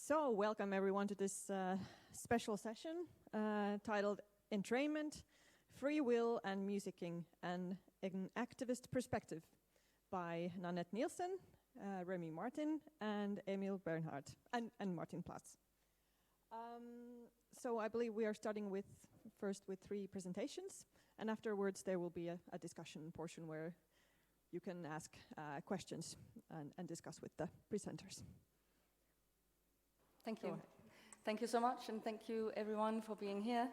So, welcome everyone to this special session titled Entrainment, Free Will and Musicking, an Activist Perspective by Nanette Nielsen, Remy Martin, and Emil Bernhardt, and Martin Pleiss. So I believe we are starting first with 3 presentations, and afterwards there will be a discussion portion where you can ask questions and discuss with the presenters. Thank you. Thank you so much, and thank you everyone for being here.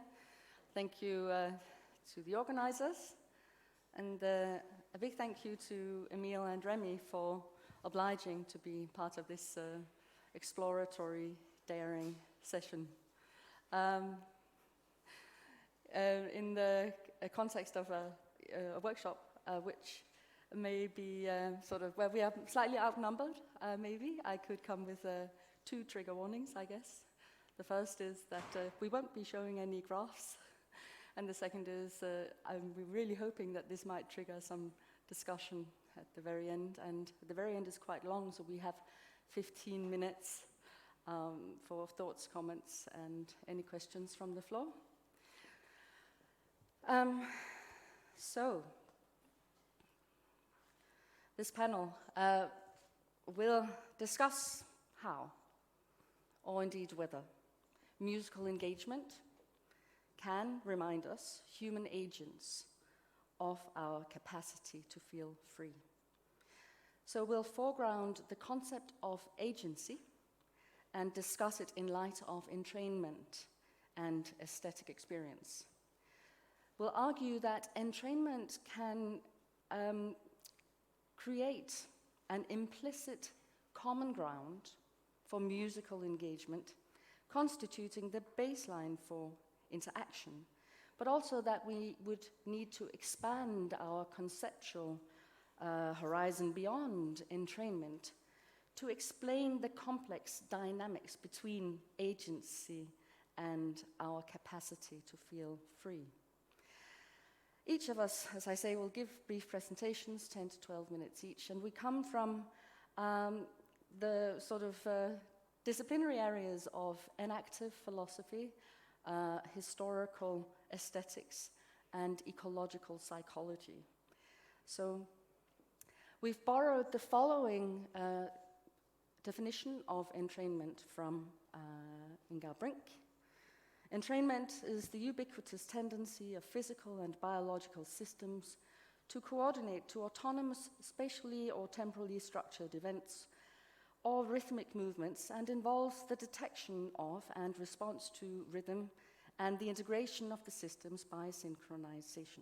Thank you to the organizers, and a big thank you to Emil and Remy for obliging to be part of this exploratory, daring session. In the context of a workshop, which may be sort of where we are slightly outnumbered, maybe I could come with 2 trigger warnings, I guess. The first is that we won't be showing any graphs, and the second is I'm really hoping that this might trigger some discussion at the very end, and the very end is quite long, so we have 15 minutes for thoughts, comments, and any questions from the floor. So, this panel will discuss how, or indeed whether, musical engagement can remind us, human agents, of our capacity to feel free. So we'll foreground the concept of agency and discuss it in light of entrainment and aesthetic experience. We'll argue that entrainment can create an implicit common ground for musical engagement, constituting the baseline for interaction, but also that we would need to expand our conceptual horizon beyond entrainment to explain the complex dynamics between agency and our capacity to feel free. Each of us, as I say, will give brief presentations, 10 to 12 minutes each, and we come from the sort of disciplinary areas of enactive philosophy, historical aesthetics, and ecological psychology. So we've borrowed the following definition of entrainment from Ingar Brink. Entrainment is the ubiquitous tendency of physical and biological systems to coordinate to autonomous, spatially or temporally structured events or rhythmic movements, and involves the detection of and response to rhythm and the integration of the systems by synchronization.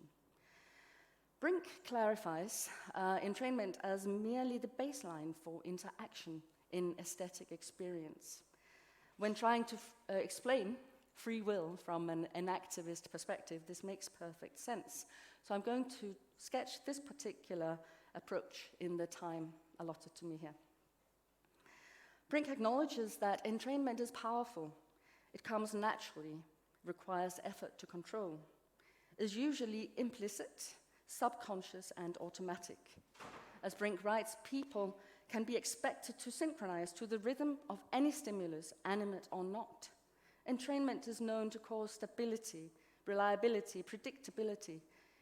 Brink clarifies entrainment as merely the baseline for interaction in aesthetic experience. When trying to explain free will from an enactivist perspective, this makes perfect sense. So I'm going to sketch this particular approach in the time allotted to me here. Brink acknowledges that entrainment is powerful. It comes naturally, requires effort to control, is usually implicit, subconscious, and automatic. As Brink writes, people can be expected to synchronize to the rhythm of any stimulus, animate or not. Entrainment is known to cause stability, reliability, predictability.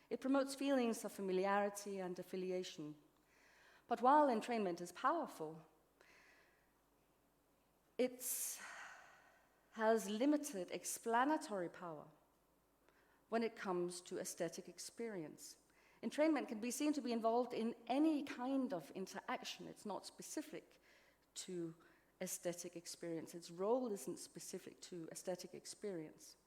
It promotes feelings of familiarity and affiliation. But while entrainment is powerful, it has limited explanatory power when it comes to aesthetic experience. Entrainment can be seen to be involved in any kind of interaction. It's not specific to aesthetic experience. Its role isn't specific to aesthetic experience.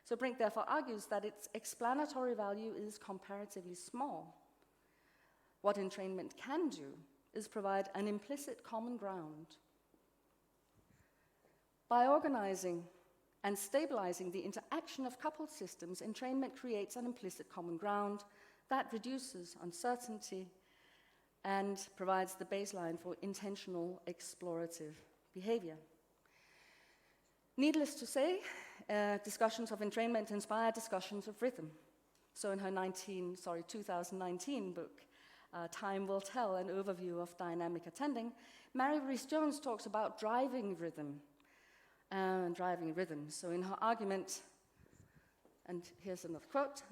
So Brink therefore argues that its explanatory value is comparatively small. What entrainment can do is provide an implicit common ground. By organizing and stabilizing the interaction of coupled systems, entrainment creates an implicit common ground that reduces uncertainty and provides the baseline for intentional explorative behavior. Needless to say, discussions of entrainment inspire discussions of rhythm. So in her 2019 book, Time Will Tell, an overview of dynamic attending, Mary Rees Jones talks about driving rhythm, and driving rhythms. So in her argument, and here's another quote,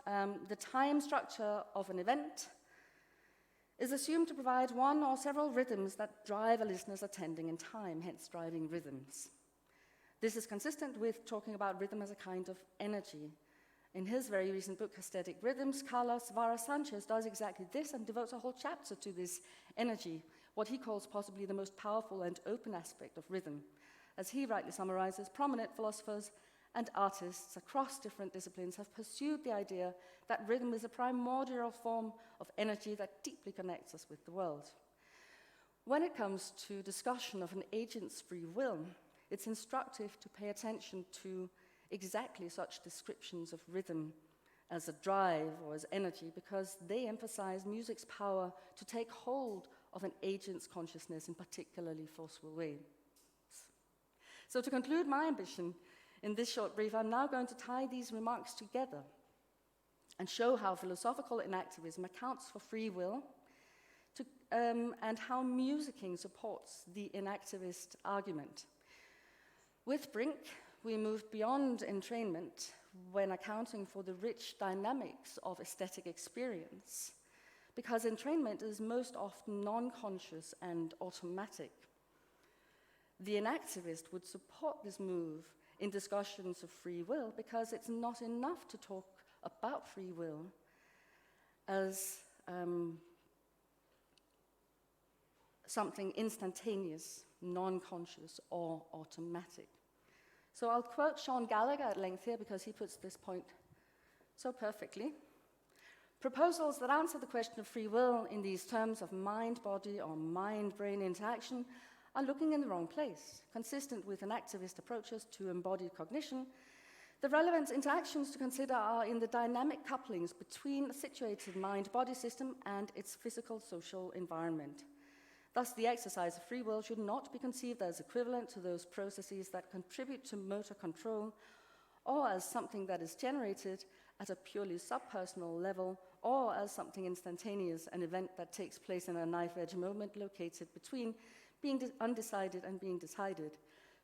the time structure of an event is assumed to provide one or several rhythms that drive a listener's attending in time, hence driving rhythms. This is consistent with talking about rhythm as a kind of energy. In his very recent book, Aesthetic Rhythms, Carlos Vara-Sanchez does exactly this and devotes a whole chapter to this energy, what he calls possibly the most powerful and open aspect of rhythm. As he rightly summarizes, prominent philosophers and artists across different disciplines have pursued the idea that rhythm is a primordial form of energy that deeply connects us with the world. When it comes to discussion of an agent's free will, it's instructive to pay attention to exactly such descriptions of rhythm as a drive or as energy, because they emphasize music's power to take hold of an agent's consciousness in particularly forceful ways. So to conclude my ambition in this short brief, I'm now going to tie these remarks together and show how philosophical enactivism accounts for free will and how musicking supports the enactivist argument. With Brink, we moved beyond entrainment when accounting for the rich dynamics of aesthetic experience, because entrainment is most often non-conscious and automatic. The enactivist would support this move in discussions of free will, because it's not enough to talk about free will as something instantaneous, non-conscious, or automatic. So I'll quote Sean Gallagher at length here, because he puts this point so perfectly. Proposals that answer the question of free will in these terms of mind-body or mind-brain interaction are looking in the wrong place. Consistent with enactivist approaches to embodied cognition, the relevant interactions to consider are in the dynamic couplings between a situated mind-body system and its physical social environment. Thus, the exercise of free will should not be conceived as equivalent to those processes that contribute to motor control, or as something that is generated at a purely subpersonal level, or as something instantaneous, an event that takes place in a knife-edge moment located between being undecided and being decided.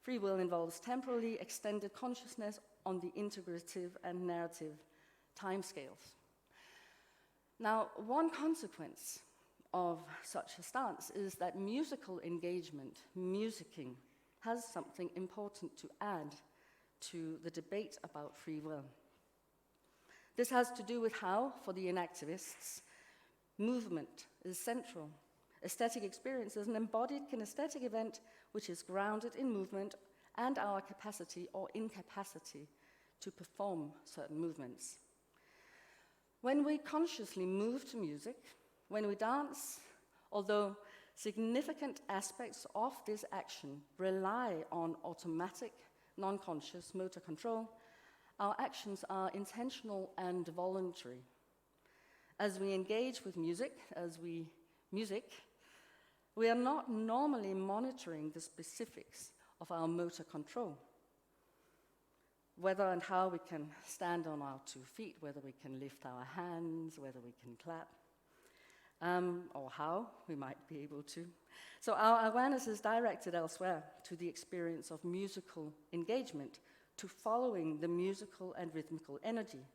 Free will involves temporally extended consciousness on the integrative and narrative timescales. Now, one consequence of such a stance is that musical engagement, musicking, has something important to add to the debate about free will. This has to do with how, for the enactivists, movement is central. Aesthetic experience is an embodied kinesthetic event which is grounded in movement and our capacity or incapacity to perform certain movements. When we consciously move to music, when we dance, although significant aspects of this action rely on automatic, non-conscious motor control, our actions are intentional and voluntary. As we engage with music, we are not normally monitoring the specifics of our motor control. Whether and how we can stand on our 2 feet, whether we can lift our hands, whether we can clap, or how we might be able to. So our awareness is directed elsewhere, to the experience of musical engagement, to following the musical and rhythmical energy.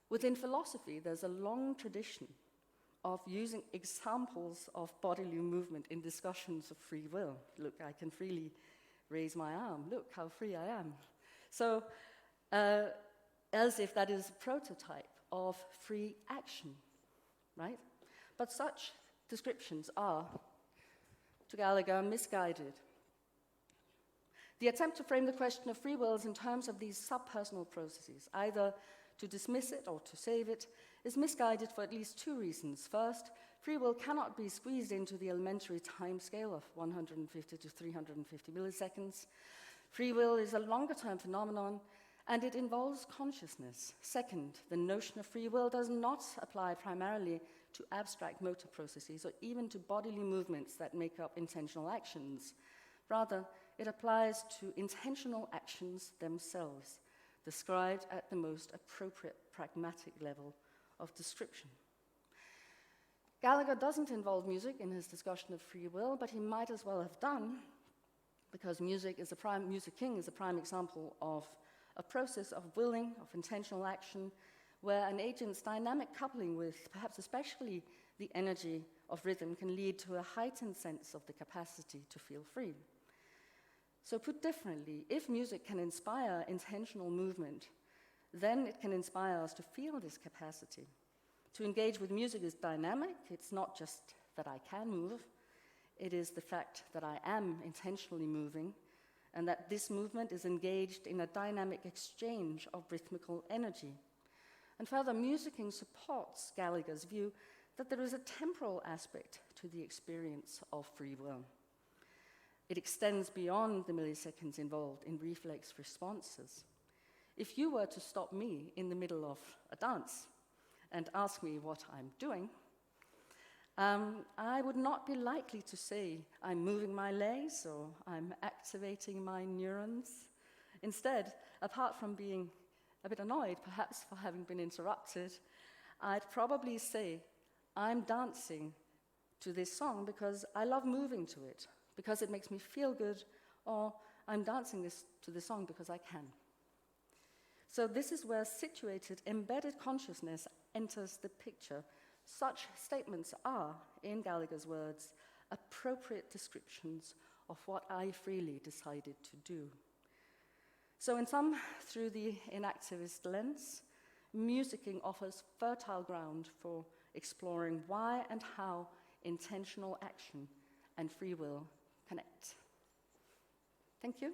Within philosophy, there's a long tradition of using examples of bodily movement in discussions of free will. Look, I can freely raise my arm. Look how free I am. So, as if that is a prototype of free action, right? But such descriptions are, to Gallagher, misguided. The attempt to frame the question of free will in terms of these subpersonal processes, either to dismiss it or to save it, is misguided for at least 2 reasons. First, free will cannot be squeezed into the elementary time scale of 150 to 350 milliseconds. Free will is a longer-term phenomenon, and it involves consciousness. Second, the notion of free will does not apply primarily to abstract motor processes or even to bodily movements that make up intentional actions. Rather, it applies to intentional actions themselves, described at the most appropriate pragmatic level of description. Gallagher doesn't involve music in his discussion of free will, but he might as well have done, because musicking is a prime example of a process of willing, of intentional action, where an agent's dynamic coupling with perhaps especially the energy of rhythm can lead to a heightened sense of the capacity to feel free. So put differently, if music can inspire intentional movement, then it can inspire us to feel this capacity. To engage with music is dynamic. It's not just that I can move, it is the fact that I am intentionally moving, and that this movement is engaged in a dynamic exchange of rhythmical energy. And further, musicking supports Gallagher's view that there is a temporal aspect to the experience of free will. It extends beyond the milliseconds involved in reflex responses. If you were to stop me in the middle of a dance and ask me what I'm doing, I would not be likely to say I'm moving my legs or I'm activating my neurons. Instead, apart from being a bit annoyed, perhaps, for having been interrupted, I'd probably say I'm dancing to this song because I love moving to it, because it makes me feel good, or I'm dancing to this song because I can. So this is where situated, embedded consciousness enters the picture. Such statements are, in Gallagher's words, appropriate descriptions of what I freely decided to do. So in sum, through the enactivist lens, musicking offers fertile ground for exploring why and how intentional action and free will connect. Thank you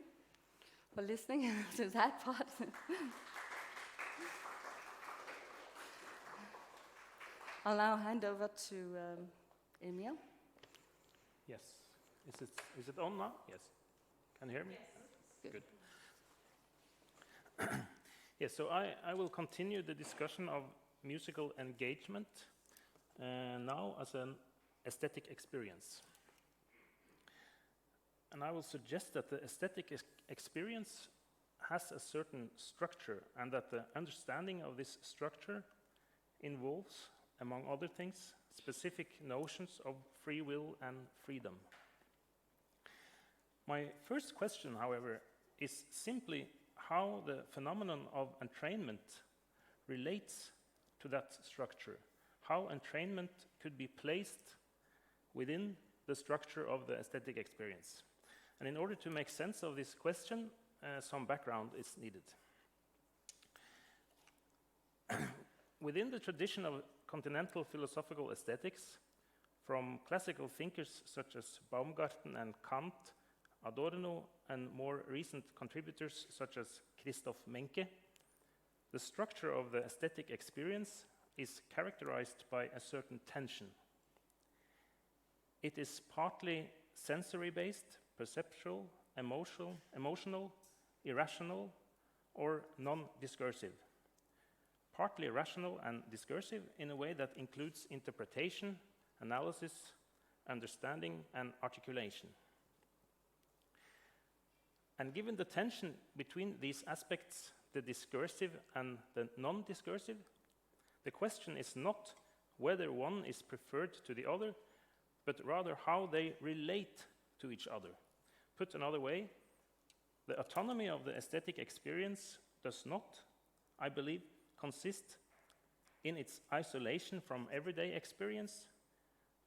for listening to that part. I'll now hand over to Emil. Yes. Is it on now? Yes. Can you hear me? Yes. Good. Yes, so I will continue the discussion of musical engagement now as an aesthetic experience. And I will suggest that the aesthetic experience has a certain structure, and that the understanding of this structure involves, among other things, specific notions of free will and freedom. My first question, however, is simply how the phenomenon of entrainment relates to that structure, how entrainment could be placed within the structure of the aesthetic experience. And in order to make sense of this question, some background is needed. Within the tradition of continental philosophical aesthetics, from classical thinkers such as Baumgarten and Kant, Adorno, and more recent contributors such as Christoph Menke, the structure of the aesthetic experience is characterized by a certain tension. It is partly sensory-based, perceptual, emotional, irrational, or non-discursive. Partly rational and discursive in a way that includes interpretation, analysis, understanding, and articulation. And given the tension between these aspects, the discursive and the non-discursive, the question is not whether one is preferred to the other, but rather how they relate to each other. Put another way, the autonomy of the aesthetic experience does not, I believe, consist in its isolation from everyday experience,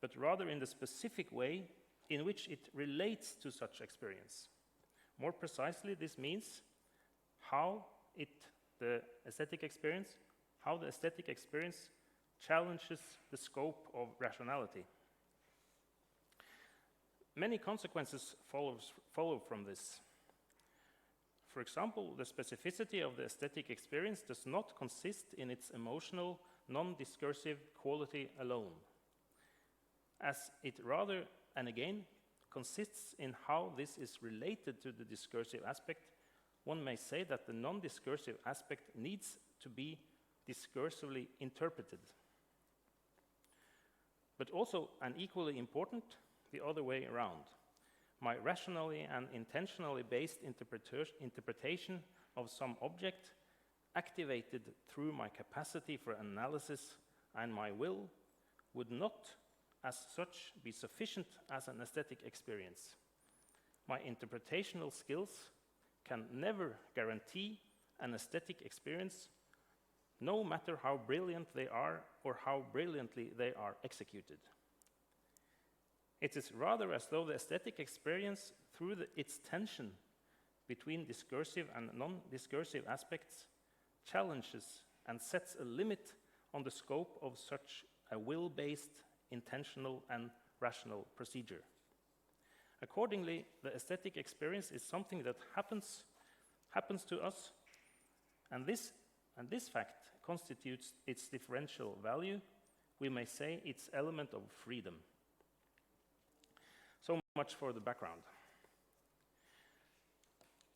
but rather in the specific way in which it relates to such experience. More precisely, this means how the aesthetic experience challenges the scope of rationality. Many consequences follow from this. For example, the specificity of the aesthetic experience does not consist in its emotional, non-discursive quality alone, as it rather, and again, consists in how this is related to the discursive aspect. One may say that the non-discursive aspect needs to be discursively interpreted. But also, and equally important, the other way around. My rationally and intentionally based interpretation of some object, activated through my capacity for analysis and my will, would not, as such, be sufficient as an aesthetic experience. my interpretational skills can never guarantee an aesthetic experience, no matter how brilliant they are or how brilliantly they are executed. It is rather as though the aesthetic experience, through its tension between discursive and non-discursive aspects, challenges and sets a limit on the scope of such a will-based, intentional and rational procedure. Accordingly, the aesthetic experience is something that happens to us, and this fact constitutes its differential value, we may say its element of freedom. So much for the background.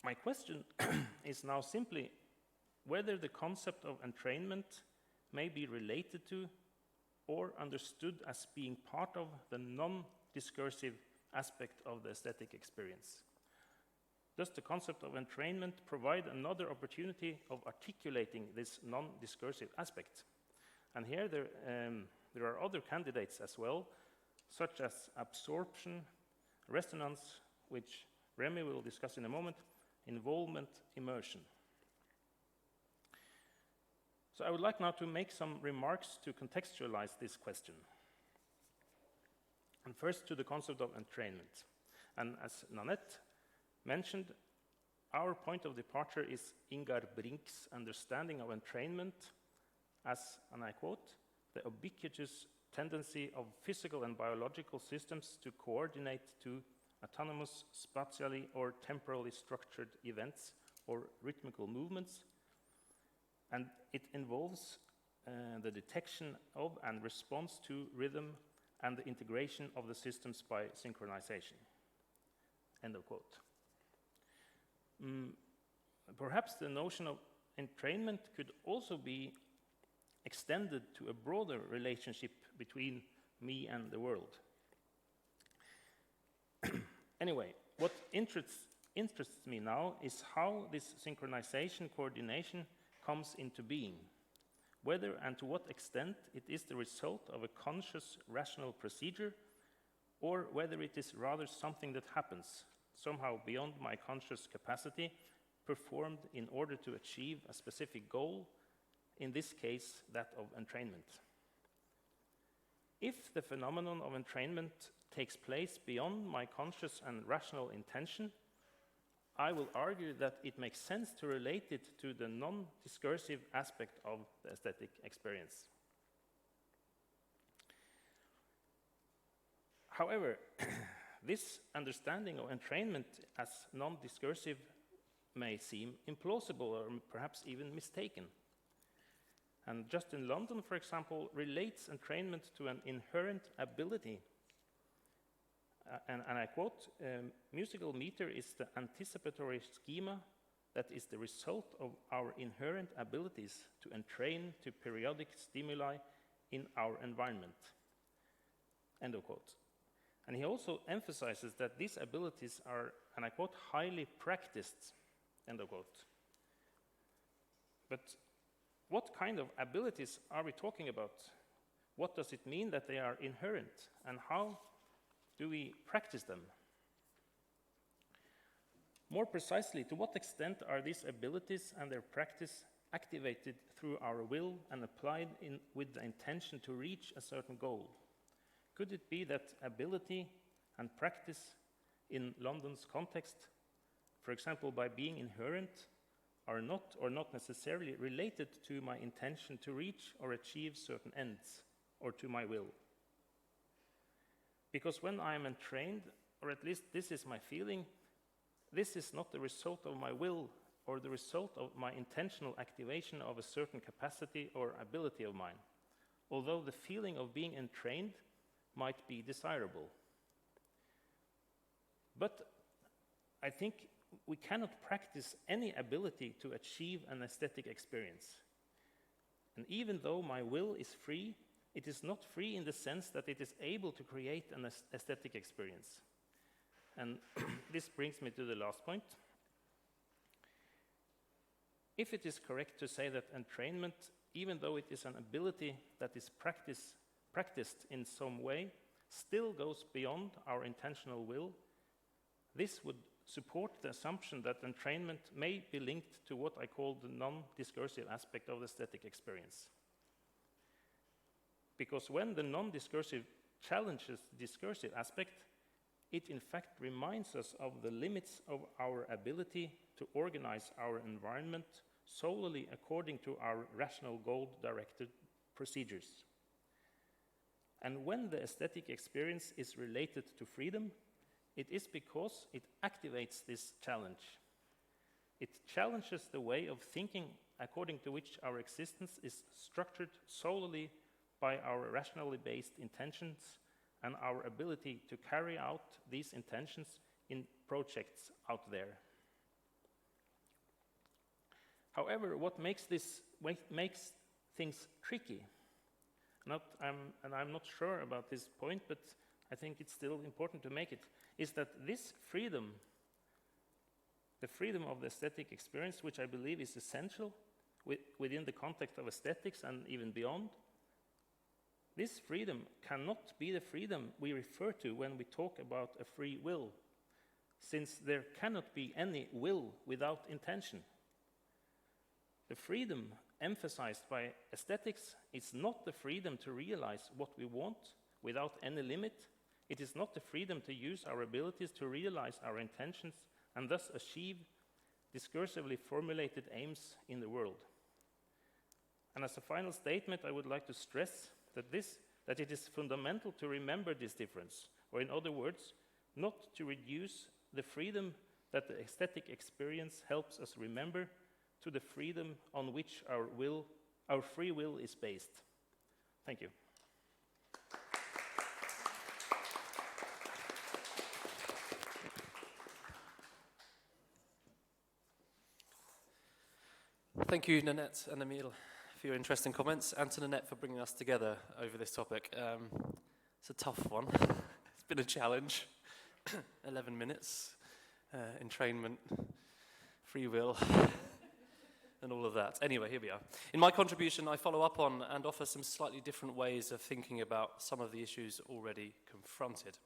My question is now simply whether the concept of entrainment may be related to or understood as being part of the non-discursive aspect of the aesthetic experience. Does the concept of entrainment provide another opportunity of articulating this non-discursive aspect? And here there are other candidates as well, such as absorption, resonance, which Remy will discuss in a moment, involvement, immersion. So I would like now to make some remarks to contextualize this question. And first to the concept of entrainment. And as Nanette mentioned, our point of departure is Ingar Brink's understanding of entrainment as, and I quote, the ubiquitous tendency of physical and biological systems to coordinate to autonomous, spatially or temporally structured events or rhythmical movements, and it involves the detection of and response to rhythm and the integration of the systems by synchronization. End of quote. Perhaps the notion of entrainment could also be extended to a broader relationship between me and the world. Anyway, what interests me now is how this synchronization coordination comes into being, whether and to what extent it is the result of a conscious, rational procedure, or whether it is rather something that happens, somehow beyond my conscious capacity, performed in order to achieve a specific goal, in this case, that of entrainment. If the phenomenon of entrainment takes place beyond my conscious and rational intention, I will argue that it makes sense to relate it to the non-discursive aspect of the aesthetic experience. However, this understanding of entrainment as non-discursive may seem implausible or perhaps even mistaken. And Justin London, for example, relates entrainment to an inherent ability. And I quote, musical meter is the anticipatory schema that is the result of our inherent abilities to entrain to periodic stimuli in our environment. End of quote. And he also emphasizes that these abilities are, and I quote, highly practiced, end of quote. But what kind of abilities are we talking about? What does it mean that they are inherent? And how do we practice them? More precisely, to what extent are these abilities and their practice activated through our will and applied with the intention to reach a certain goal? Could it be that ability and practice in London's context, for example, by being inherent, are not necessarily related to my intention to reach or achieve certain ends, or to my will? Because when I am entrained, or at least this is my feeling, this is not the result of my will or the result of my intentional activation of a certain capacity or ability of mine, although the feeling of being entrained might be desirable. But I think we cannot practice any ability to achieve an aesthetic experience. And even though my will is free, it is not free in the sense that it is able to create an aesthetic experience. And this brings me to the last point. If it is correct to say that entrainment, even though it is an ability that is practiced in some way, still goes beyond our intentional will, This would support the assumption that entrainment may be linked to what I call the non-discursive aspect of the aesthetic experience. Because when the non-discursive challenges the discursive aspect, it in fact reminds us of the limits of our ability to organize our environment solely according to our rational goal-directed procedures. And when the aesthetic experience is related to freedom, it is because it activates this challenge. It challenges the way of thinking according to which our existence is structured solely by our rationally based intentions and our ability to carry out these intentions in projects out there. However, what makes things tricky, and I'm not sure about this point, but I think it's still important to make it, is that this freedom, the freedom of the aesthetic experience, which I believe is essential within the context of aesthetics and even beyond, this freedom cannot be the freedom we refer to when we talk about a free will, since there cannot be any will without intention. The freedom emphasized by aesthetics is not the freedom to realize what we want without any limit. It is not the freedom to use our abilities to realize our intentions and thus achieve discursively formulated aims in the world. And as a final statement, I would like to stress that it is fundamental to remember this difference, or in other words, not to reduce the freedom that the aesthetic experience helps us remember to the freedom on which our free will is based. Thank you. Thank you, Nanette and Emil, for your interesting comments, and to Nanette for bringing us together over this topic. It's a tough one. It's been a challenge. 11 minutes, entrainment, free will, and all of that. Anyway, here we are. In my contribution, I follow up on and offer some slightly different ways of thinking about some of the issues already confronted.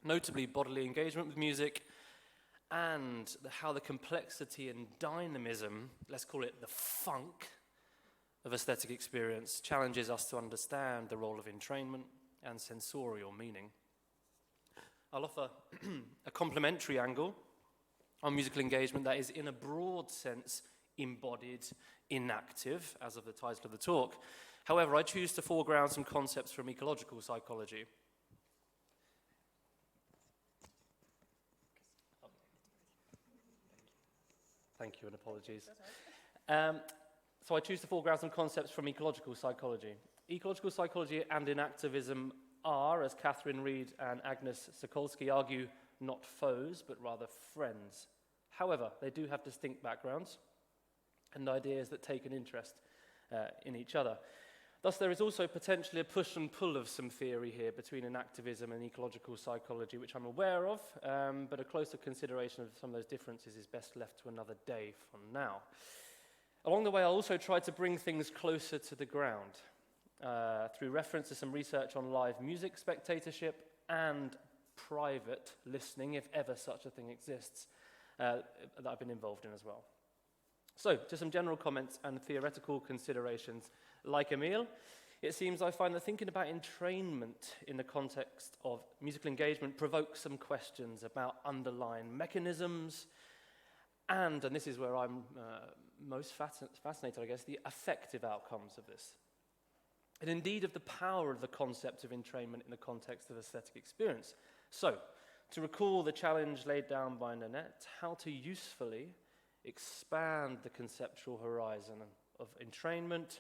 Notably, bodily engagement with music, and how the complexity and dynamism, let's call it the funk, of aesthetic experience challenges us to understand the role of entrainment and sensorial meaning. I'll offer a complementary angle on musical engagement that is, in a broad sense, embodied, inactive, as of the title of the talk. However, I choose to foreground some concepts from ecological psychology. Thank you, and apologies. So I choose to foreground some concepts from ecological psychology. Ecological psychology and enactivism are, as Catherine Reed and Agnes Sokolsky argue, not foes, but rather friends. However, they do have distinct backgrounds and ideas that take an interest in each other. Thus, there is also potentially a push and pull of some theory here between enactivism and ecological psychology, which I'm aware of, but a closer consideration of some of those differences is best left to another day from now. Along the way, I'll also try to bring things closer to the ground through reference to some research on live music spectatorship and private listening, if ever such a thing exists, that I've been involved in as well. So, to some general comments and theoretical considerations. Like Emil, it seems I find that thinking about entrainment in the context of musical engagement provokes some questions about underlying mechanisms and this is where I'm most fascinated, I guess, the affective outcomes of this. And indeed of the power of the concept of entrainment in the context of aesthetic experience. So, to recall the challenge laid down by Nanette, how to usefully expand the conceptual horizon of entrainment,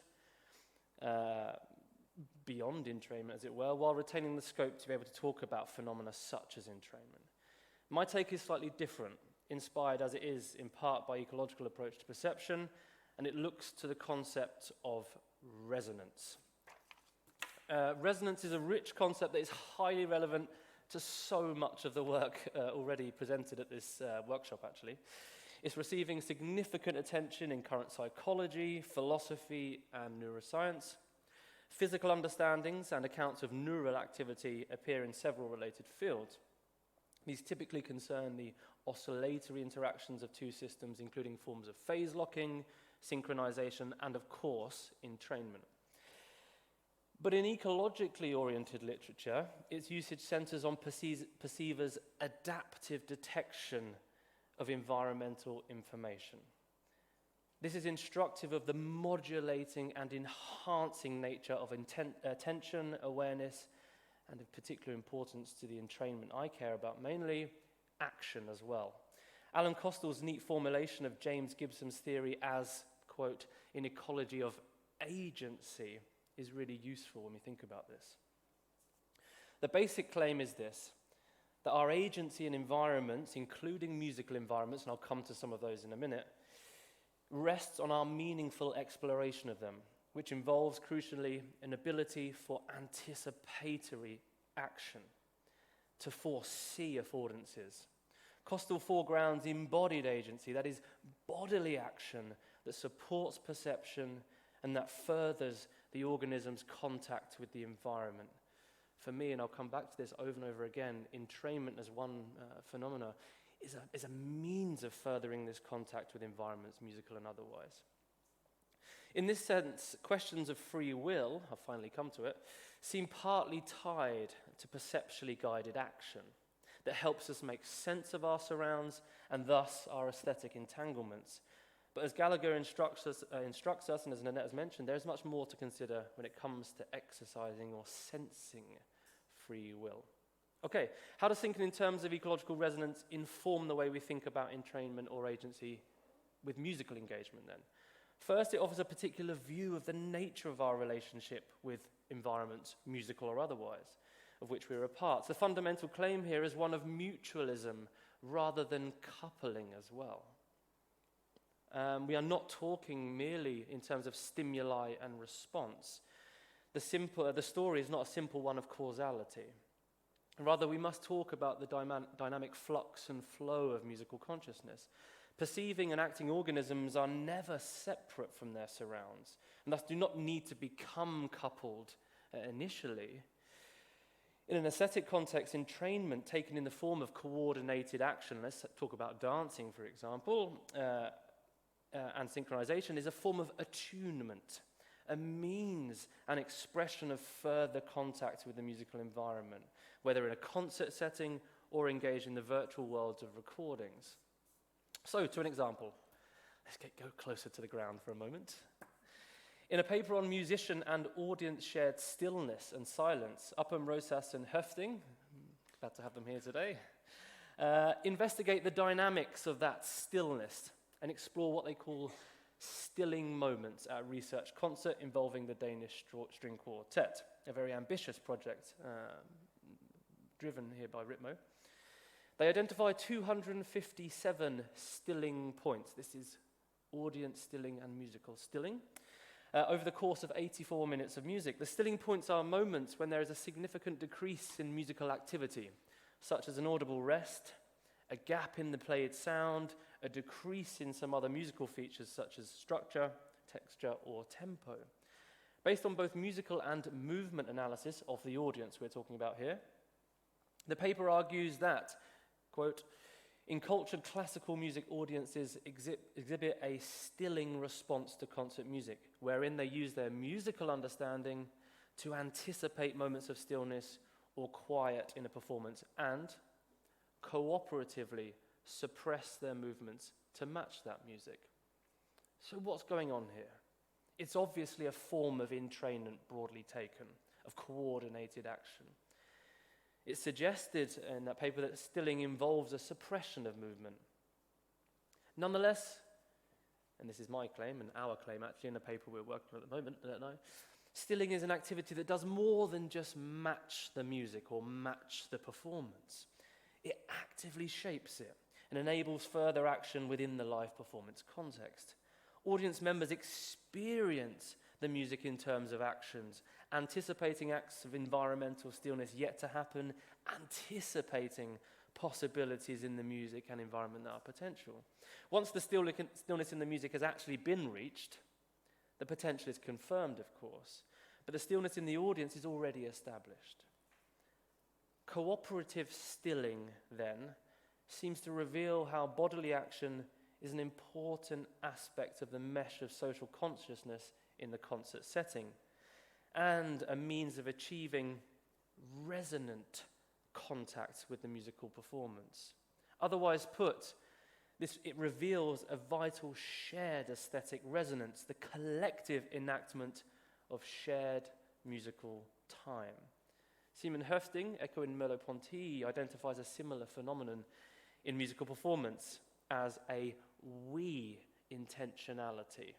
beyond entrainment, as it were, while retaining the scope to be able to talk about phenomena such as entrainment. My take is slightly different, inspired as it is in part by ecological approach to perception, and it looks to the concept of resonance. Resonance is a rich concept that is highly relevant to so much of the work already presented at this workshop, actually. It's receiving significant attention in current psychology, philosophy, and neuroscience. Physical understandings and accounts of neural activity appear in several related fields. These typically concern the oscillatory interactions of two systems, including forms of phase locking, synchronization, and of course, entrainment. But in ecologically oriented literature, its usage centers on perceivers' adaptive detection of environmental information. This is instructive of the modulating and enhancing nature of attention, awareness, and of particular importance to the entrainment I care about, mainly action as well. Alan Costal's neat formulation of James Gibson's theory as, quote, an ecology of agency is really useful when we think about this. The basic claim is this, that our agency in environments, including musical environments, and I'll come to some of those in a minute, rests on our meaningful exploration of them, which involves, crucially, an ability for anticipatory action, to foresee affordances. Costal foregrounds embodied agency, that is, bodily action that supports perception and that furthers the organism's contact with the environment. For me, and I'll come back to this over and over again, entrainment as one phenomena is a means of furthering this contact with environments, musical and otherwise. In this sense, questions of free will, I'll finally come to it, seem partly tied to perceptually guided action that helps us make sense of our surrounds and thus our aesthetic entanglements. But as Gallagher instructs us, and as Nanette has mentioned, there's much more to consider when it comes to exercising or sensing free will. Okay, how does thinking in terms of ecological resonance inform the way we think about entrainment or agency with musical engagement then? First, it offers a particular view of the nature of our relationship with environments, musical or otherwise, of which we're a part. The fundamental claim here is one of mutualism rather than coupling as well. We are not talking merely in terms of stimuli and response. The story is not a simple one of causality. Rather, we must talk about the dynamic flux and flow of musical consciousness. Perceiving and acting organisms are never separate from their surrounds, and thus do not need to become coupled initially. In an aesthetic context, entrainment taken in the form of coordinated action, let's talk about dancing, for example, and synchronization, is a form of attunement, a means and expression of further contact with the musical environment, whether in a concert setting or engaged in the virtual worlds of recordings. So, to an example, let's go closer to the ground for a moment. In a paper on musician and audience shared stillness and silence, Upham, Rosas and Höfting, glad to have them here today, investigate the dynamics of that stillness and explore what they call stilling moments at a research concert involving the Danish String Quartet, a very ambitious project driven here by RITMO. They identify 257 stilling points. This is audience stilling and musical stilling. Over the course of 84 minutes of music. The stilling points are moments when there is a significant decrease in musical activity, such as an audible rest, a gap in the played sound, a decrease in some other musical features such as structure, texture, or tempo. Based on both musical and movement analysis of the audience we're talking about here, the paper argues that, quote, in cultured classical music audiences exhibit a stilling response to concert music, wherein they use their musical understanding to anticipate moments of stillness or quiet in a performance and cooperatively suppress their movements to match that music. So what's going on here? It's obviously a form of entrainment broadly taken, of coordinated action. It's suggested in that paper that stilling involves a suppression of movement. Nonetheless, and this is my claim and our claim actually in a paper we're working on at the moment, I don't know, stilling is an activity that does more than just match the music or match the performance. It actively shapes it and enables further action within the live performance context. Audience members experience the music in terms of actions, anticipating acts of environmental stillness yet to happen, anticipating possibilities in the music and environment that are potential. Once the stillness in the music has actually been reached, the potential is confirmed, of course, but the stillness in the audience is already established. Cooperative stilling, then, seems to reveal how bodily action is an important aspect of the mesh of social consciousness in the concert setting, and a means of achieving resonant contact with the musical performance. Otherwise put, it reveals a vital shared aesthetic resonance, the collective enactment of shared musical time. Simon Höfting, echoing Merleau-Ponty, identifies a similar phenomenon in musical performance as a we intentionality,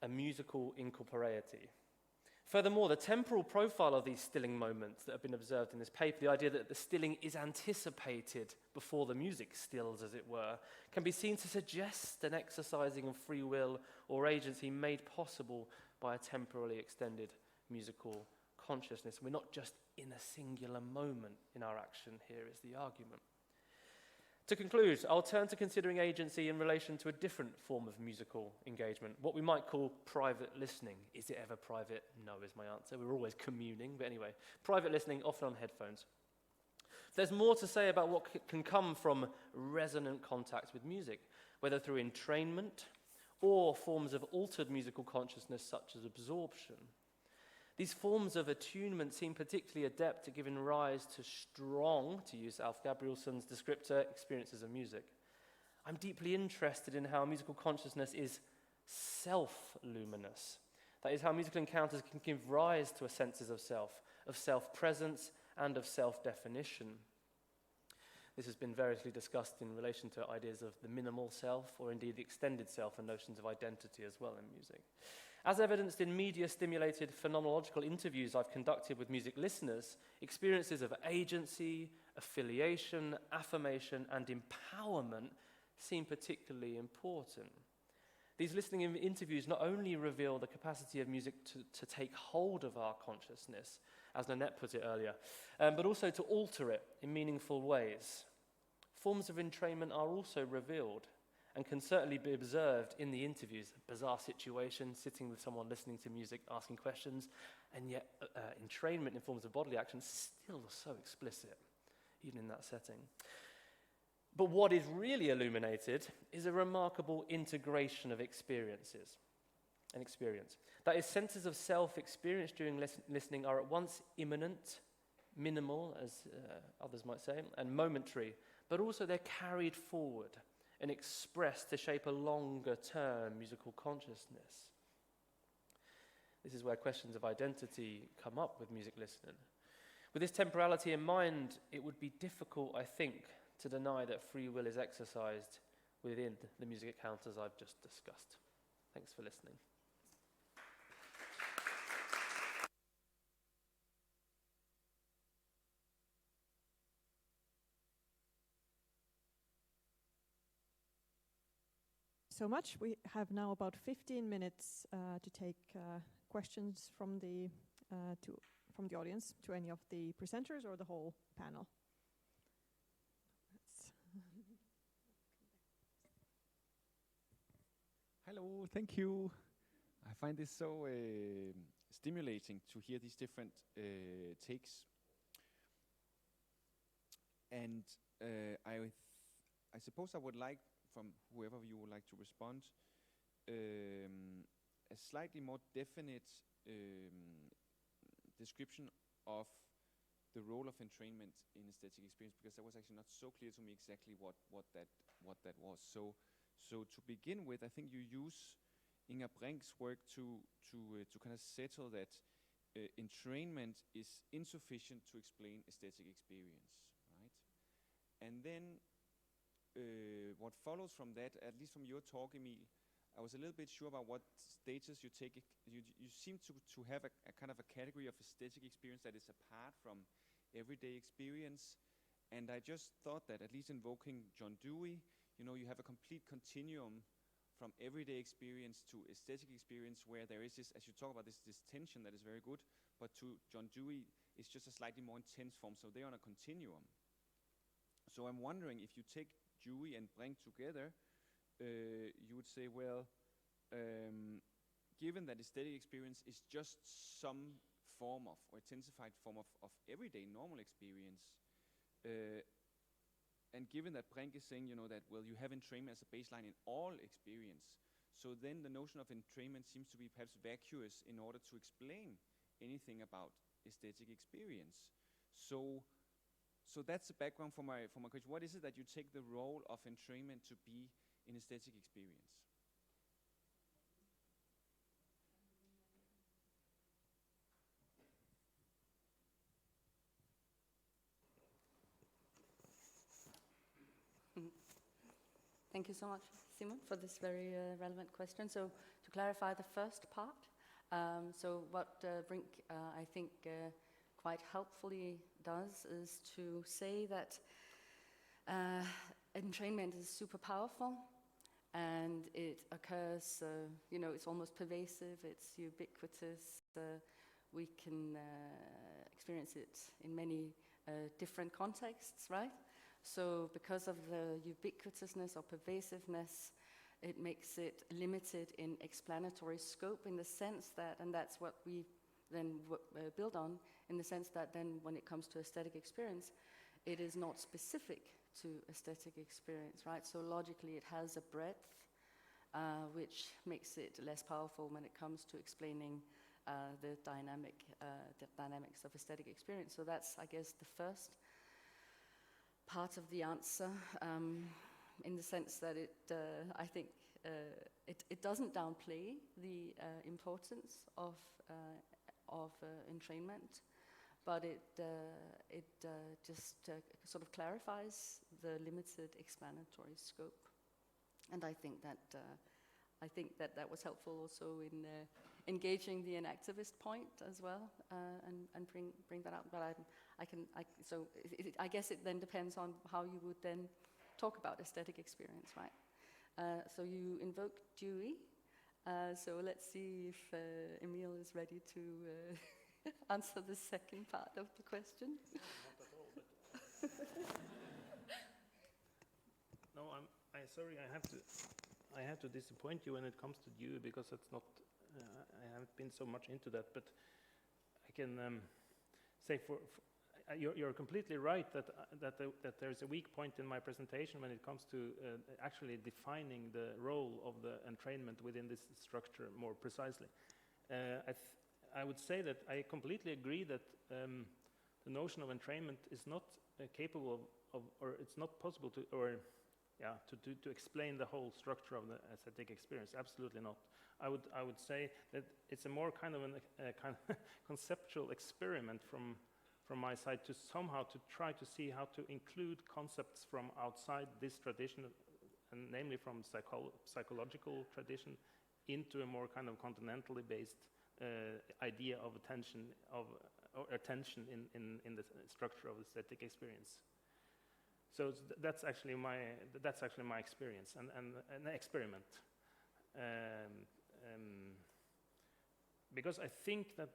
a musical incorporeity. Furthermore, the temporal profile of these stilling moments that have been observed in this paper, the idea that the stilling is anticipated before the music stills, as it were, can be seen to suggest an exercising of free will or agency made possible by a temporally extended musical consciousness. We're not just in a singular moment in our action, here is the argument. To conclude, I'll turn to considering agency in relation to a different form of musical engagement, what we might call private listening. Is it ever private? No, is my answer. We're always communing, but anyway, private listening, often on headphones. There's more to say about what can come from resonant contact with music, whether through entrainment or forms of altered musical consciousness such as absorption. These forms of attunement seem particularly adept at giving rise to strong, to use Alf Gabrielson's descriptor, experiences of music. I'm deeply interested in how musical consciousness is self-luminous. That is, how musical encounters can give rise to a senses of self-presence, and of self-definition. This has been variously discussed in relation to ideas of the minimal self, or indeed the extended self, and notions of identity as well in music. As evidenced in media-stimulated phenomenological interviews I've conducted with music listeners, experiences of agency, affiliation, affirmation, and empowerment seem particularly important. These listening interviews not only reveal the capacity of music to take hold of our consciousness, as Nanette put it earlier, but also to alter it in meaningful ways. Forms of entrainment are also revealed and can certainly be observed in the interviews. A bizarre situation, sitting with someone listening to music, asking questions, and yet entrainment in forms of bodily action is still so explicit, even in that setting. But what is really illuminated is a remarkable integration of experiences. An experience. That is, senses of self-experience during listening are at once immanent, minimal, as others might say, and momentary, but also they're carried forward and expressed to shape a longer-term musical consciousness. This is where questions of identity come up with music listening. With this temporality in mind, it would be difficult, I think, to deny that free will is exercised within the music encounters I've just discussed. Thanks for listening. So much. We have now about 15 minutes to take questions from the audience to any of the presenters or the whole panel. Hello, thank you. I find this so stimulating to hear these different takes. And I suppose I would like, from whoever you would like to respond, a slightly more definite description of the role of entrainment in aesthetic experience, because that was actually not so clear to me exactly what that was. So to begin with, I think you use Inger Brink's work to kind of settle that entrainment is insufficient to explain aesthetic experience, right? And then what follows from that, at least from your talk, Emil, I was a little bit sure about what status you take. You seem to have a kind of a category of aesthetic experience that is apart from everyday experience. And I just thought that, at least invoking John Dewey, you have a complete continuum from everyday experience to aesthetic experience, where there is this, as you talk about, this tension that is very good, but to John Dewey, it's just a slightly more intense form, so they're on a continuum. So I'm wondering, if you take Dewey and Brink together, you would say, well, given that aesthetic experience is just some form of, or intensified form of everyday normal experience. And given that Brink is saying, that, well, you have entrainment as a baseline in all experience, so then the notion of entrainment seems to be perhaps vacuous in order to explain anything about aesthetic experience. So that's the background for my question. What is it that you take the role of entrainment to be in aesthetic experience? Thank you so much, Simon, for this very relevant question. So to clarify the first part, so what Brink, I think, quite helpfully does is to say that entrainment is super powerful, and it occurs, it's almost pervasive, it's ubiquitous. We can experience it in many different contexts, right? So because of the ubiquitousness or pervasiveness, it makes it limited in explanatory scope, in the sense that, and that's what we then build on, in the sense that then when it comes to aesthetic experience, it is not specific to aesthetic experience, right? So logically it has a breadth which makes it less powerful when it comes to explaining the dynamics of aesthetic experience. So that's, I guess, the first part of the answer, in the sense that I think it doesn't downplay the importance of entrainment, but it just sort of clarifies the limited explanatory scope. And I think that was helpful also in engaging the Enactivist point as well, and bring that out. But I guess it then depends on how you would then talk about aesthetic experience, right? So you invoked Dewey. So let's see if Emil is ready to answer the second part of the question. Not at all, but no, I'm sorry. I have to disappoint you when it comes to Dewey, because it's not. I haven't been so much into that, but I can say you're completely right that there's a weak point in my presentation when it comes to actually defining the role of the entrainment within this structure more precisely. I would say that I completely agree that the notion of entrainment is not capable of, or it's not possible to, to explain the whole structure of the aesthetic experience. Absolutely not. I would say that it's a more kind of a kind of conceptual experiment from my side to somehow to try to see how to include concepts from outside this tradition, and namely from psychological tradition, into a more kind of continentally based idea of attention in the structure of aesthetic experience. So that's actually my experience and an experiment, because I think that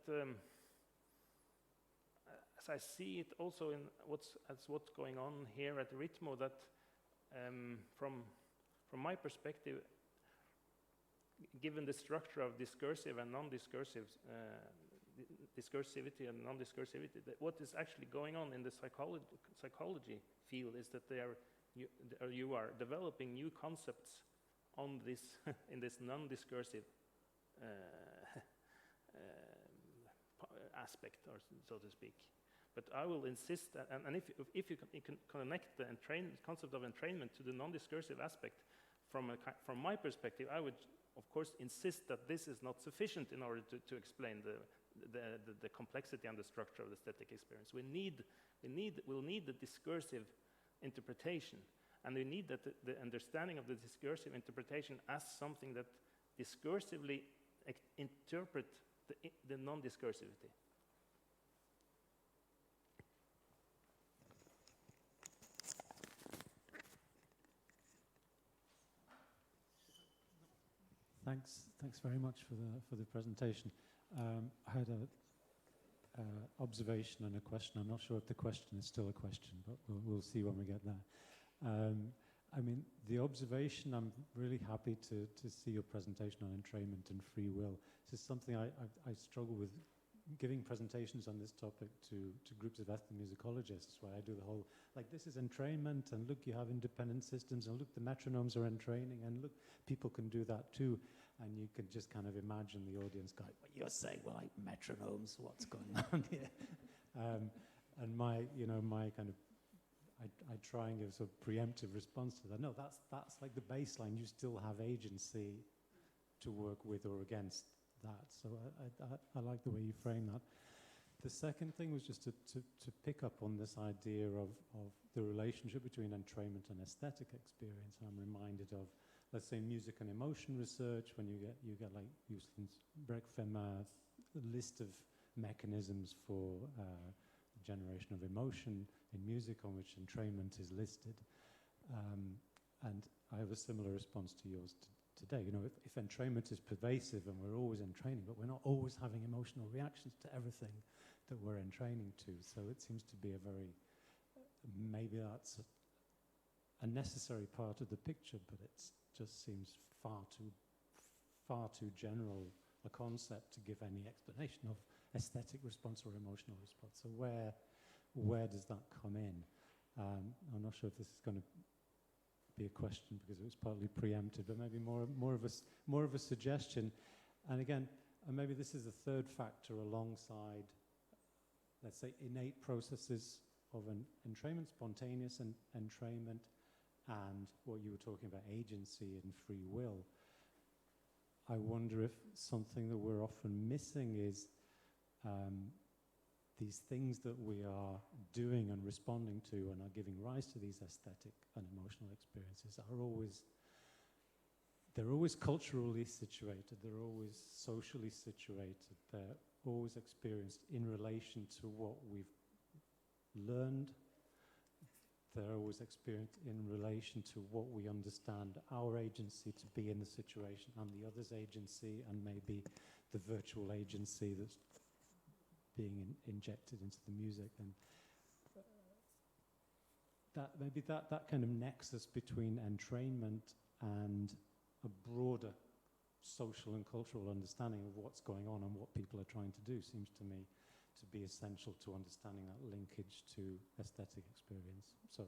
as I see it also in what's going on here at RITMO, that from my perspective, given the structure of discursive and non-discursive, discursivity and non-discursivity, what is actually going on in the psychology field is that you are developing new concepts on this in this non-discursive aspect, or so to speak. But I will insist that, and if you can connect the concept of entrainment to the non-discursive aspect, from my perspective, I would of course insist that this is not sufficient in order to explain the complexity and the structure of the aesthetic experience. We'll need the discursive interpretation, and we need that the understanding of the discursive interpretation as something that discursively interpret the non-discursivity. Thanks very much for the presentation. I had an observation and a question. I'm not sure if the question is still a question, but we'll see when we get there. I mean, the observation, I'm really happy to see your presentation on entrainment and free will. This is something I struggle with giving presentations on this topic to groups of ethnomusicologists, where I do the whole, like, this is entrainment, and look, you have independent systems, and look, the metronomes are entraining, and look, people can do that too. And you can just kind of imagine the audience going, well, you're saying, well, like metronomes, what's going on here? And my kind of, I try and give a sort of preemptive response to that. No, that's like the baseline. You still have agency to work with or against that. So I like the way you frame that. The second thing was just to pick up on this idea of the relationship between entrainment and aesthetic experience. I'm reminded of, let's say, music and emotion research, when you get like Nielsen's list of mechanisms for generation of emotion in music, on which entrainment is listed. And I have a similar response to yours today. You know, if entrainment is pervasive and we're always entraining, but we're not always having emotional reactions to everything that we're entraining to. So it seems to be a very, maybe that's a necessary part of the picture, but it just seems far too general a concept to give any explanation of aesthetic response or emotional response. So where does that come in? I'm not sure if this is going to be a question because it was partly preempted, but maybe more of a suggestion. And again, maybe this is a third factor alongside, let's say, innate processes of entrainment, spontaneous entrainment, and what you were talking about, agency and free will. I wonder if something that we're often missing is these things that we are doing and responding to and are giving rise to these aesthetic and emotional experiences they're always culturally situated, they're always socially situated, they're always experienced in relation to what we've learned, they're always experienced in relation to what we understand our agency to be in the situation and the other's agency, and maybe the virtual agency that's being injected into the music. And that kind of nexus between entrainment and a broader social and cultural understanding of what's going on and what people are trying to do seems to me to be essential to understanding that linkage to aesthetic experience. So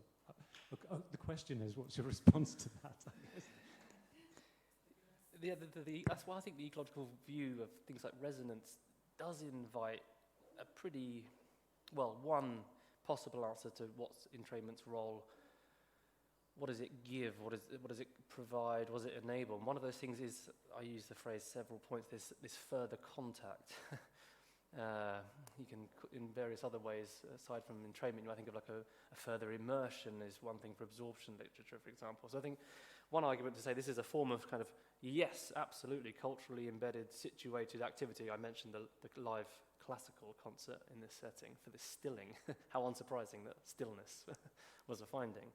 the question is, what's your response to that, I guess? That's why I think the ecological view of things like resonance does invite a pretty, well, one possible answer to what's entrainment's role. What does it give? What does it provide? What does it enable? And one of those things is, I use the phrase several points, this further contact. You can, in various other ways, aside from entrainment, you might think of like a further immersion is one thing for absorption literature, for example. So I think one argument to say this is a form of kind of, yes, absolutely, culturally embedded, situated activity. I mentioned the live classical concert in this setting for this stilling. How unsurprising that stillness was a finding.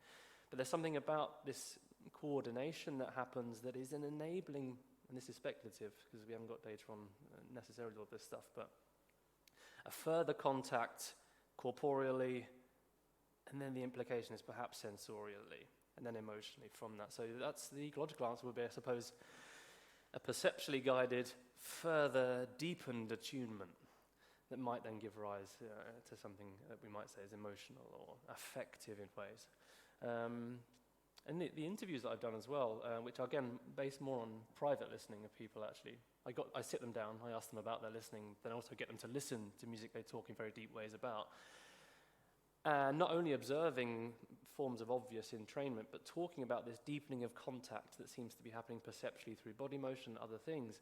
But there's something about this coordination that happens that is an enabling, and this is speculative because we haven't got data on necessarily all this stuff, but a further contact corporeally, and then the implication is perhaps sensorially, and then emotionally from that. So that's the ecological answer would be, I suppose, a perceptually guided, further deepened attunement that might then give rise to something that we might say is emotional or affective in ways. And the interviews that I've done as well, which are again based more on private listening of people actually. I sit them down, I ask them about their listening, then I also get them to listen to music they talk in very deep ways about. And not only observing forms of obvious entrainment, but talking about this deepening of contact that seems to be happening perceptually through body motion and other things,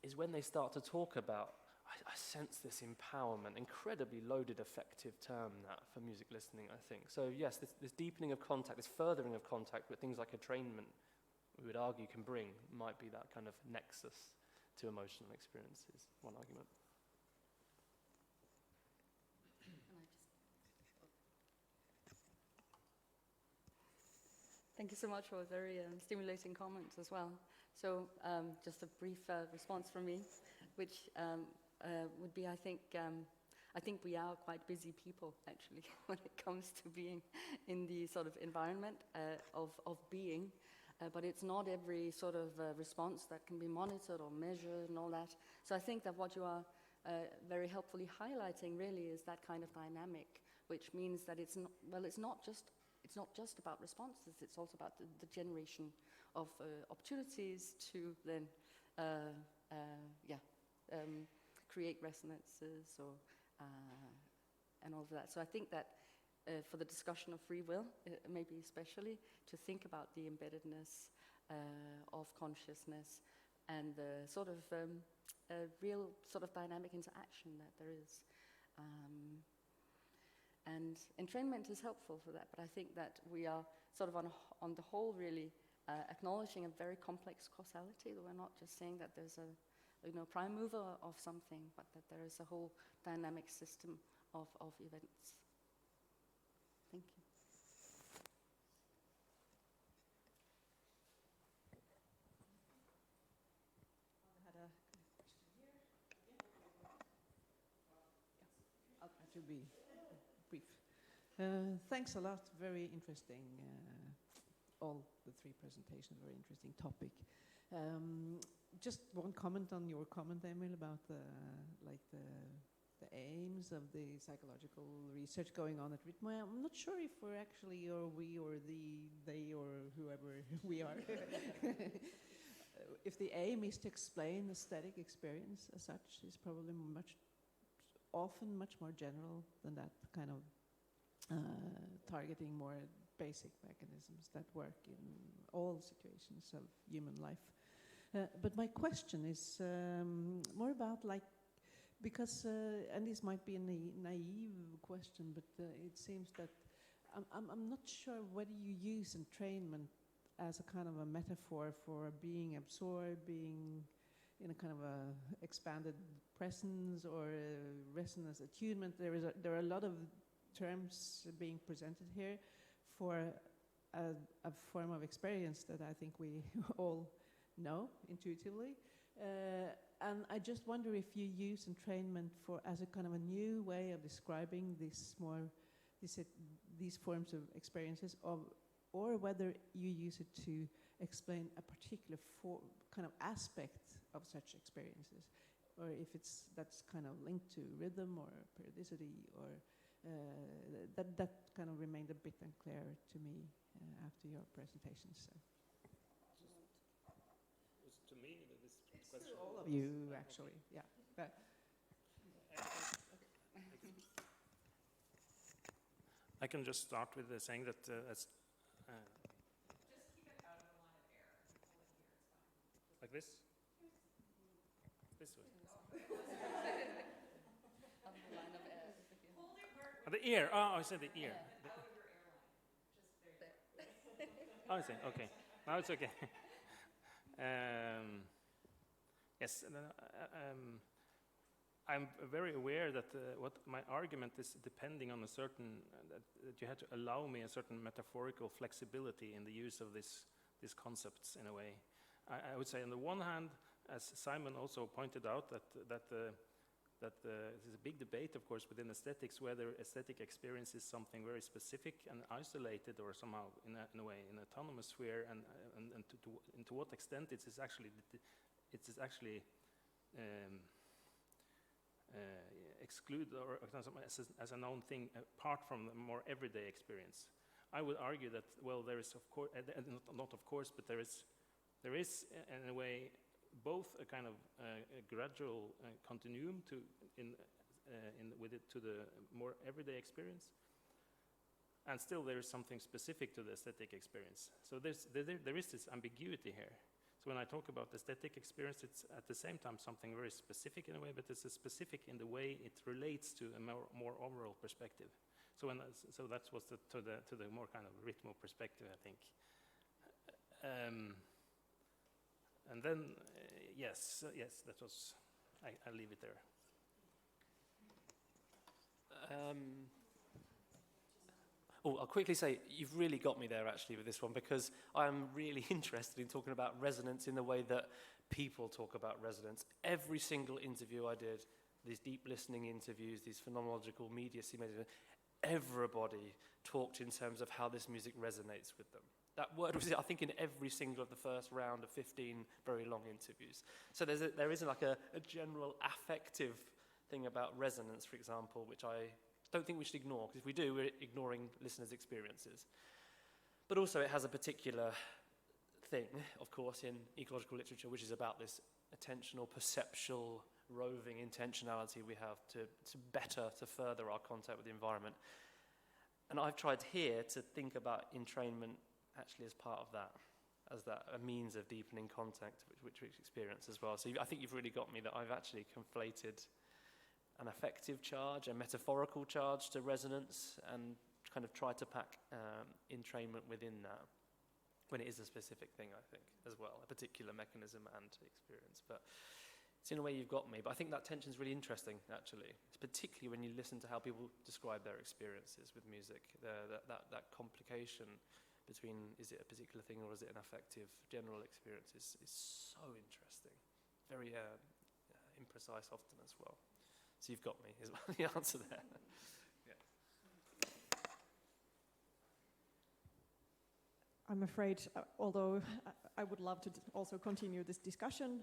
is when they start to talk about, I sense this empowerment, incredibly loaded, effective term that for music listening, I think. So yes, this deepening of contact, this furthering of contact with things like entrainment, we would argue can bring, might be that kind of nexus to emotional experiences, one argument. Thank you so much for very stimulating comments as well. So just a brief response from me, which would be, I think we are quite busy people, actually, when it comes to being in the sort of environment of being. But it's not every sort of response that can be monitored or measured and all that. So I think that what you are very helpfully highlighting really is that kind of dynamic, which means that it's not just about responses, it's also about the generation of opportunities to then create resonances or and all of that. So I think that for the discussion of free will, maybe especially to think about the embeddedness of consciousness and the sort of real sort of dynamic interaction that there is. And entrainment is helpful for that, but I think that we are sort of on the whole really acknowledging a very complex causality. We're not just saying that there's a prime mover of something, but that there is a whole dynamic system of events. Thank you. I had a question here. I'll try to be brief. Thanks a lot. Very interesting. All the three presentations, very interesting topic. Just one comment on your comment, Emil, about the aims of the psychological research going on at RITMO. I'm not sure if we're actually, or we, or they, or whoever we are. If the aim is to explain aesthetic experience as such, is probably often much more general than that, kind of targeting more basic mechanisms that work in all situations of human life. But my question is more about because, and this might be a naive question, but it seems that I'm not sure whether you use entrainment as a kind of a metaphor for being absorbed, being in a kind of a expanded presence or resonance attunement. There are a lot of terms being presented here for a form of experience that I think we all know intuitively. And I just wonder if you use entrainment as a kind of a new way of describing these forms of experiences, or whether you use it to explain a particular kind of aspect of such experiences, or if that's kind of linked to rhythm or periodicity, or that kind of remained a bit unclear to me after your presentation. So. To me, this question. To all of you, actually, yeah. I can just start with saying that just keep it out of the line of air. Hold it here, it's fine. Like this? This way. Out of the line of air. Hold it where The ear. Oh, I said the ear. out of your airline. Just there. Oh, I see. Okay. Now it's okay. Yes, I'm very aware that what my argument is depending on a certain that you had to allow me a certain metaphorical flexibility in the use of these concepts in a way. I would say on the one hand, as Simon also pointed out, that there's a big debate, of course, within aesthetics whether aesthetic experience is something very specific and isolated, or somehow in a way an autonomous sphere, and to what extent it is actually excluded or as a known thing apart from the more everyday experience. I would argue that, well, there is of course, not of course, but there is in a way both a kind of a gradual continuum with it to the more everyday experience, and still there is something specific to the aesthetic experience. So there is this ambiguity here. So when I talk about aesthetic experience, it's at the same time something very specific in a way, but it's specific in the way it relates to a more overall perspective. So that was to the more kind of RITMO perspective, I think. And then yes, that was. I'll leave it there. I'll quickly say, you've really got me there actually with this one, because I'm really interested in talking about resonance in the way that people talk about resonance. Every single interview I did, these deep listening interviews, these phenomenological mediacy, everybody talked in terms of how this music resonates with them. That word was, I think, in every single of the first round of 15 very long interviews. So there isn't like a general affective thing about resonance, for example, which I don't think we should ignore, because if we do, we're ignoring listeners' experiences. But also it has a particular thing, of course, in ecological literature, which is about this attentional, perceptual, roving intentionality we have to further our contact with the environment. And I've tried here to think about entrainment actually as part of that, as that a means of deepening contact which we experience as well. So I think you've really got me that I've actually conflated an affective charge, a metaphorical charge to resonance, and kind of tried to pack entrainment within that, when it is a specific thing, I think, as well, a particular mechanism and experience. But it's in a way you've got me. But I think that tension's really interesting, actually. It's particularly when you listen to how people describe their experiences with music, that complication between is it a particular thing or is it an affective general experience is so interesting. Very imprecise often as well. So you've got me, is the answer there. I'm afraid, although I would love to also continue this discussion,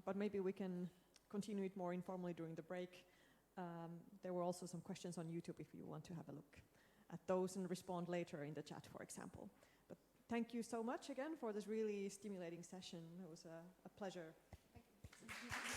but maybe we can continue it more informally during the break. There were also some questions on YouTube if you want to have a look at those and respond later in the chat, for example. But thank you so much again for this really stimulating session. It was a pleasure. Thank you.